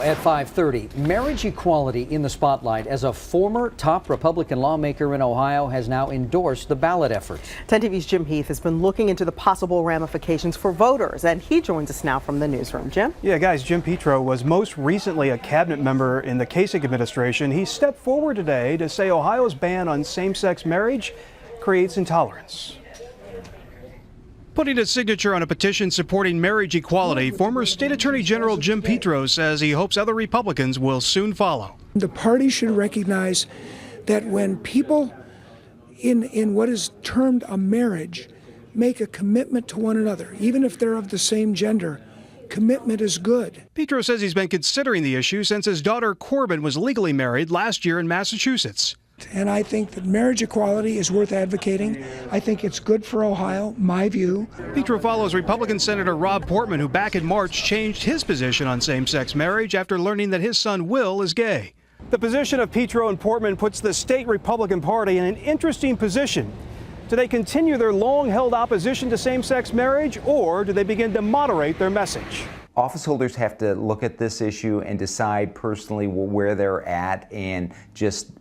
At 5:30, marriage equality in the spotlight as a former top Republican lawmaker in Ohio has now endorsed the ballot effort. 10 TV's Jim Heath has been looking into the possible ramifications for voters, and he joins us now from the newsroom. Jim? Yeah, guys, Jim Petro was most recently a cabinet member in the Kasich administration. He stepped forward today to say Ohio's ban on same-sex marriage creates intolerance. Putting his signature on a petition supporting marriage equality, former State Attorney General Jim Petro says he hopes other Republicans will soon follow. The party should recognize that when people in what is termed a marriage make a commitment to one another, even if they're of the same gender, commitment is good. Petro says he's been considering the issue since his daughter Corbin was legally married last year in Massachusetts. And I think that marriage equality is worth advocating. I think it's good for Ohio, my view. Petro follows Republican Senator Rob Portman, who back in March changed his position on same-sex marriage after learning that his son Will is gay. The position of Petro and Portman puts the state Republican Party in an interesting position. Do they continue their long-held opposition to same-sex marriage, or do they begin to moderate their message? Office holders have to look at this issue and decide personally where they're at, and just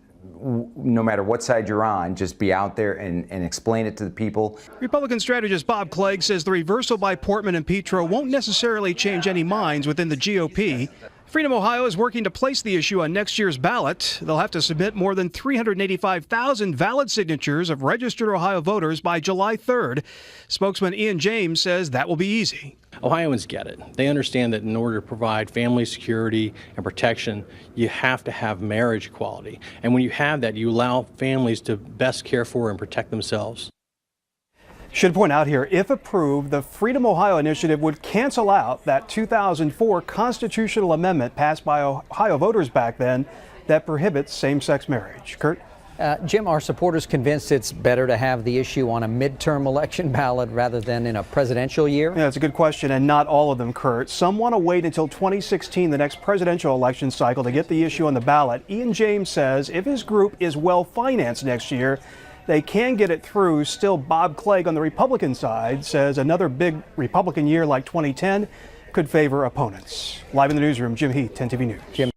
no matter what side you're on, just be out there and explain it to the people. Republican strategist Bob Clegg says the reversal by Portman and Petro won't necessarily change any minds within the GOP. Freedom Ohio is working to place the issue on next year's ballot. They'll have to submit more than 385,000 valid signatures of registered Ohio voters by July 3rd. Spokesman Ian James says that will be easy. Ohioans get it. They understand that in order to provide family security and protection, you have to have marriage equality. And when you have that, you allow families to best care for and protect themselves. Should point out here, if approved, the Freedom Ohio initiative would cancel out that 2004 constitutional amendment passed by Ohio voters back then that prohibits same-sex marriage. Kurt? Jim, are supporters convinced it's better to have the issue on a midterm election ballot rather than in a presidential year? Yeah, it's a good question, and not all of them, Kurt. Some want to wait until 2016, the next presidential election cycle, to get the issue on the ballot. Ian James says if his group is well-financed next year, they can get it through. Still, Bob Clegg on the Republican side says another big Republican year like 2010 could favor opponents. Live in the newsroom, Jim Heath, 10 TV News. Jim.